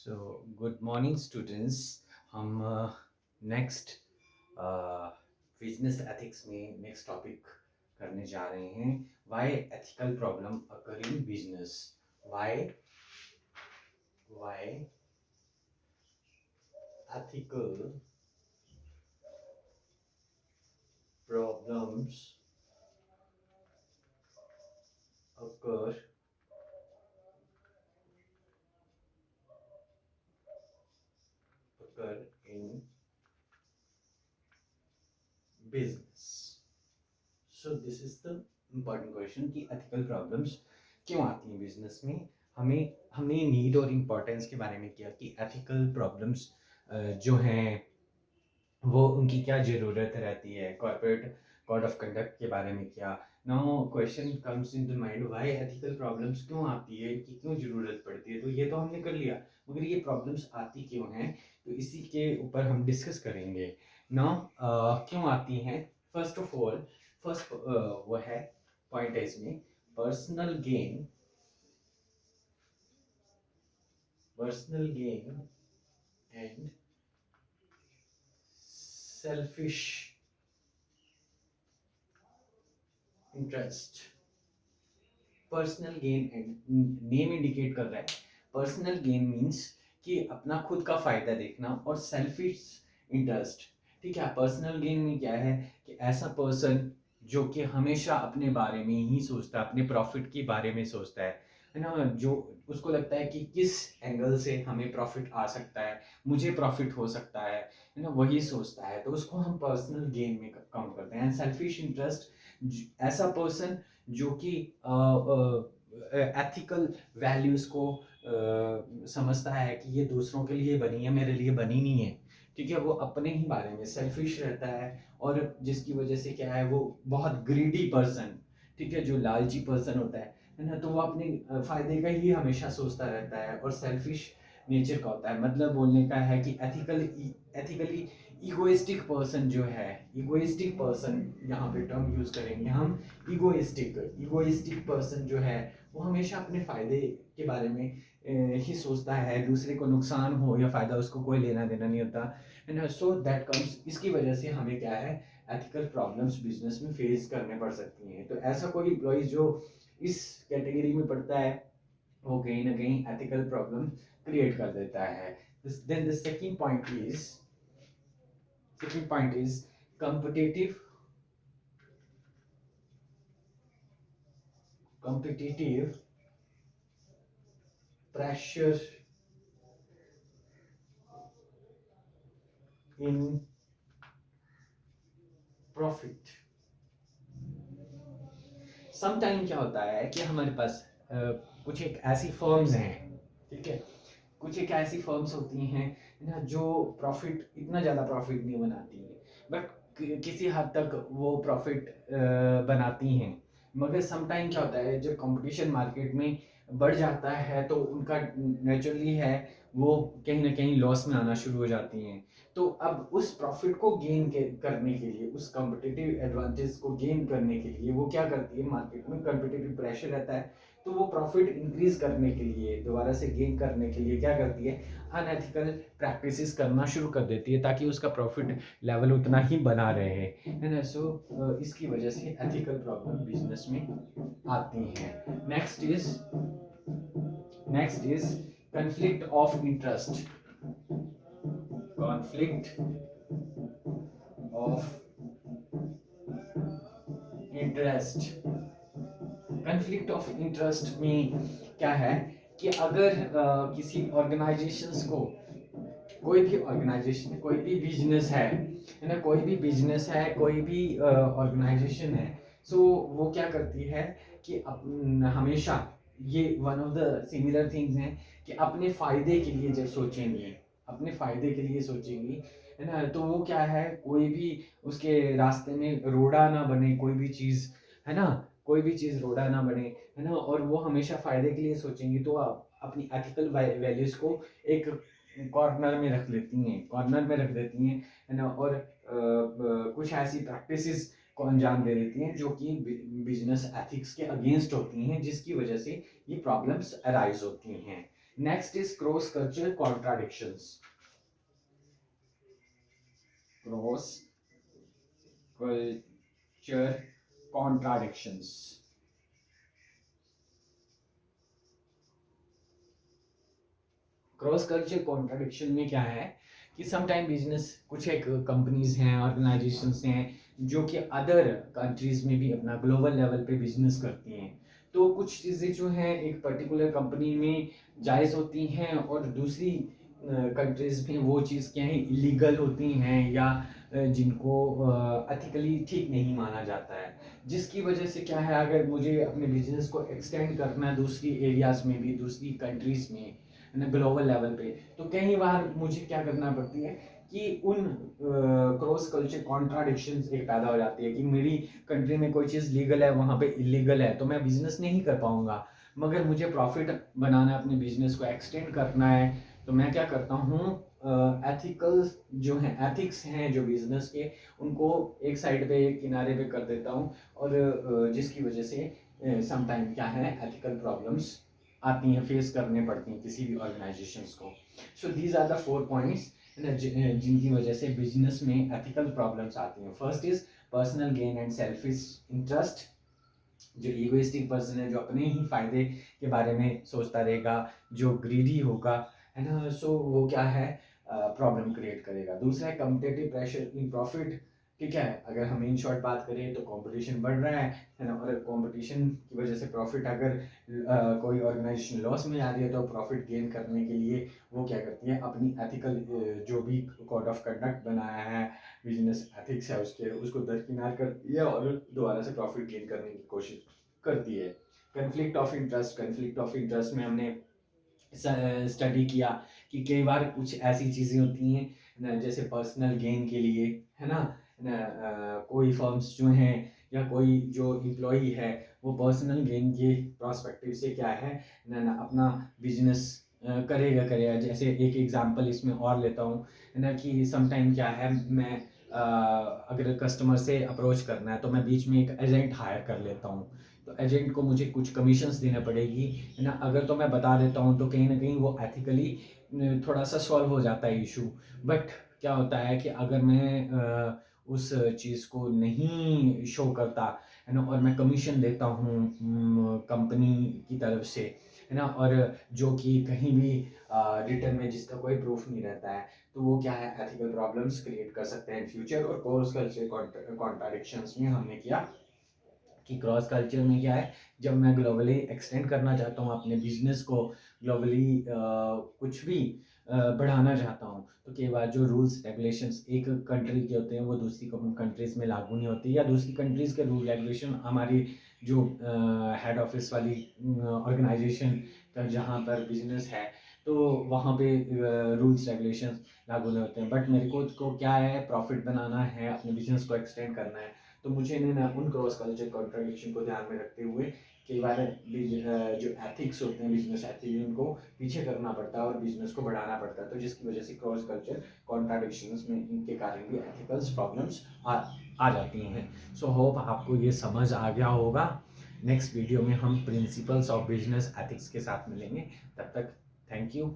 So good morning students. हम next business ethics में next topic करने जा रहे हैं। Why ethical problem occur in business. Why why ethical problems occur occur in business. So this is the important question कि ethical problems क्यों आती हैं बिजनेस में। हमने नीड और इम्पोर्टेंस के बारे में किया कि एथिकल प्रॉब्लम्स जो हैं वो उनकी क्या ज़रूरत रहती है। कॉर्पोरेट कोड ऑफ कंडक्ट के बारे में किया। Now question comes in the mind, why ethical problems क्यों आती है, इनकी क्यों ज़रूरत पड़ती है। तो ये तो हमने कर लिया, मगर ये प्रॉब्लम्स आती क्यों हैं, तो इसी के ऊपर हम डिस्कस करेंगे। नाउ क्यों आती हैं। फर्स्ट ऑफ ऑल, फर्स्ट वो है पॉइंट है इसमें, personal gain and selfish interest. Personal gain and name indicate कर रहा है। पर्सनल गेन मीन्स कि अपना खुद का फायदा देखना, और सेल्फिश इंटरेस्ट, ठीक है। पर्सनल गेन में क्या है कि ऐसा पर्सन जो कि हमेशा अपने बारे में ही सोचता है, अपने प्रॉफिट के बारे में सोचता है ना। जो उसको लगता है कि किस एंगल से हमें प्रॉफिट आ सकता है, मुझे प्रॉफिट हो सकता है ना, वही सोचता है, तो उसको हम पर्सनल गेन में काउंट करते हैं। एंड सेल्फिश इंटरेस्ट, ऐसा पर्सन जो कि एथिकल वैल्यूज़ को समझता है कि ये दूसरों के लिए बनी है, मेरे लिए बनी नहीं है, ठीक है। वो अपने ही बारे में सेल्फिश रहता है, और जिसकी वजह से क्या है, वो बहुत ग्रीडी पर्सन, ठीक है, जो लालची पर्सन होता है ना, तो वो अपने फायदे का ही हमेशा सोचता रहता है, और सेल्फिश नेचर का होता है। मतलब बोलने का है कि एथिकली इगोइस्टिक पर्सन जो है, इगोइस्टिक पर्सन यहाँ पे टर्म यूज करेंगे हम। इगोइस्टिक पर्सन जो है वो हमेशा अपने फायदे के बारे में ही सोचता है, दूसरे को नुकसान हो या फायदा उसको कोई लेना देना नहीं होता, एंड सो दैट कम्स, इसकी वजह से हमें क्या है, एथिकल प्रॉब्लम्स बिजनेस में फेस करने पड़ सकती हैं। तो ऐसा कोई एम्प्लॉइज जो इस कैटेगरी में पड़ता है, वो कहीं ना कहीं एथिकल प्रॉब्लम क्रिएट कर देता है। Then the second point is competitive pressure in profit। Sometime क्या होता है कि हमारे पास कुछ एक ऐसी फर्म्स हैं, ठीक है, कुछ एक ऐसी फर्म्स होती हैं ना जो प्रॉफिट, इतना ज़्यादा प्रॉफिट नहीं बनाती हैं, बट किसी हद तक वो प्रॉफिट बनाती हैं। मगर समटाइम क्या होता है, जब कंपटीशन मार्केट में बढ़ जाता है तो उनका नेचुरली है वो कहीं ना कहीं लॉस में आना शुरू हो जाती हैं। तो अब उस प्रॉफिट को करने के लिए, उस कॉम्पिटिटिव एडवांटेज को गेन करने के लिए वो क्या करती है, मार्केट में कॉम्पिटिटिव प्रेशर रहता है, तो वो प्रॉफिट इंक्रीज करने के लिए, दोबारा से गेन करने के लिए क्या करती है, अनएथिकल प्रैक्टिसेस करना शुरू कर देती है, ताकि उसका प्रॉफिट लेवल उतना ही बना रहे, है ना। सो इसकी वजह से एथिकल प्रॉब्लम बिजनेस में आती हैं। Next is conflict of interest. Conflict of interest. Conflict of interest में क्या है कि अगर किसी ऑर्गेनाइजेशंस को, कोई भी ऑर्गेनाइजेशन, कोई भी बिजनेस है ना, कोई भी बिजनेस है, कोई भी ऑर्गेनाइजेशन है, सो वो क्या करती है कि हमेशा ये one of the similar things हैं कि अपने फायदे के लिए जब सोचेंगे, अपने फायदे के लिए सोचेंगी, है ना, तो वो क्या है, कोई भी उसके रास्ते में रोड़ा ना बने, कोई भी चीज़, है ना, कोई भी चीज़ रोड़ा ना बने, है ना, और वो हमेशा फायदे के लिए सोचेंगी, तो आप अपनी एथिकल वैल्यूज को एक कॉर्नर में रख लेती हैं, कॉर्नर में रख देती हैं, है ना, और कुछ ऐसी प्रैक्टिसेस को अंजाम दे देती हैं जो कि बिजनेस एथिक्स के अगेंस्ट होती हैं, जिसकी वजह से ये प्रॉब्लम्स अराइज होती हैं। Next is cross culture contradictions. Cross culture contradictions. Cross culture contradiction में क्या है कि समटाइम बिजनेस, कुछ एक कंपनीज हैं, ऑर्गेनाइजेशंस हैं जो कि अदर कंट्रीज में भी अपना ग्लोबल लेवल पे बिजनेस करती हैं। तो कुछ चीज़ें जो हैं एक पर्टिकुलर कंपनी में जायज़ होती हैं और दूसरी कंट्रीज में वो चीज़ क्या है, इलीगल होती हैं या जिनको एथिकली ठीक नहीं माना जाता है। जिसकी वजह से क्या है, अगर मुझे अपने बिजनेस को एक्सटेंड करना है दूसरी एरियाज में भी, दूसरी कंट्रीज में, ग्लोबल लेवल पे, तो कई बार मुझे क्या करना पड़ती है कि उन क्रॉस कल्चर कॉन्ट्राडिक्शन एक पैदा हो जाती है कि मेरी कंट्री में कोई चीज़ लीगल है, वहाँ पे इलीगल है, तो मैं बिजनेस नहीं कर पाऊंगा। मगर मुझे प्रॉफिट बनाना है, अपने बिजनेस को एक्सटेंड करना है, तो मैं क्या करता हूँ, एथिकल जो है, एथिक्स हैं जो बिजनेस के, उनको एक साइड पे, एक किनारे पे कर देता हूँ। और जिसकी वजह से समटाइम क्या है, एथिकल प्रॉब्लम्स आती हैं, फेस करने पड़ती हैं किसी भी ऑर्गेनाइजेशंस को। So these are the 4 points जिनकी वजह से बिजनेस में एथिकल प्रॉब्लम्स आती हैं। First is personal gain and selfish interest. जो इगोइस्टिक पर्सन है, जो अपने ही फायदे के बारे में सोचता रहेगा, जो ग्रीडी होगा, है ना, सो वो क्या है, प्रॉब्लम क्रिएट करेगा। दूसरा है कम्पिटेटिव प्रेशर इन प्रॉफिट। ठीक है, अगर हम इन शॉर्ट बात करें तो कंपटीशन बढ़ रहा है ना, और कंपटीशन की वजह से प्रॉफिट, अगर कोई ऑर्गेनाइजेशन लॉस में आ रही है तो प्रॉफिट गेन करने के लिए वो क्या करती है, अपनी एथिकल जो भी कोड ऑफ कंडक्ट बनाया है, बिजनेस एथिक्स है उसके, उसको दरकिनार करती है और दोबारा से प्रॉफिट गेन करने की कोशिश करती है। Conflict of interest. Conflict of interest में हमने स्टडी किया कि कई बार कुछ ऐसी चीज़ें होती हैं जैसे पर्सनल गेन के लिए, है ना, कोई फर्म्स जो हैं या कोई जो एम्प्लॉई है, वो पर्सनल गेन के प्रोस्पेक्टिव से क्या है ना अपना बिजनेस करेगा करेगा। जैसे एक एग्जांपल इसमें और लेता हूँ, है ना, कि समटाइम क्या है, मैं अगर कस्टमर से अप्रोच करना है तो मैं बीच में एक एजेंट हायर कर लेता हूँ। तो एजेंट को मुझे कुछ कमीशंस देने पड़ेगी, है ना। अगर तो मैं बता देता हूँ तो कहीं ना कहीं वो एथिकली थोड़ा सा सॉल्व हो जाता है इशू। बट क्या होता है कि अगर मैं उस चीज़ को नहीं शो करता, है ना, और मैं कमीशन देता हूँ कंपनी की तरफ से, है ना, और जो कि कहीं भी रिटर्न में जिसका कोई प्रूफ नहीं रहता है, तो वो क्या है, एथिकल प्रॉब्लम्स क्रिएट कर सकते हैं इन फ्यूचर। और क्रॉस कल्चर कॉन्ट्राडिक्शंस में हमने किया कि क्रॉस कल्चर में क्या है, जब मैं ग्लोबली एक्सटेंड करना चाहता हूँ अपने बिजनेस को, ग्लोबली कुछ भी बढ़ाना चाहता हूँ, तो कई बार जो रूल्स रेगुलेशंस एक कंट्री के होते हैं वो दूसरी कंट्रीज में लागू नहीं होती, या दूसरी कंट्रीज के रूल रेगुलेशन हमारी जो हेड ऑफिस वाली ऑर्गेनाइजेशन का जहाँ पर बिजनेस है, तो वहाँ पे रूल्स रेगुलेशंस लागू नहीं होते हैं। बट मेरे को क्या है, प्रॉफिट बनाना है, अपने बिजनेस को एक्सटेंड करना है, तो मुझे ना उन क्रॉस कल्चर कॉन्ट्रडिक्शन को ध्यान में रखते हुए कई बार जो एथिक्स होते हैं, बिजनेस एथिक्स, उनको पीछे करना पड़ता है और बिजनेस को बढ़ाना पड़ता है। तो जिसकी वजह से क्रॉस कल्चर कॉन्ट्रडिक्शंस में इनके कारण भी एथिकल्स प्रॉब्लम्स आ जाती हैं। सो होप आपको ये समझ आ गया होगा। नेक्स्ट वीडियो में हम प्रिंसिपल्स ऑफ बिजनेस एथिक्स के साथ मिलेंगे। तब तक थैंक यू।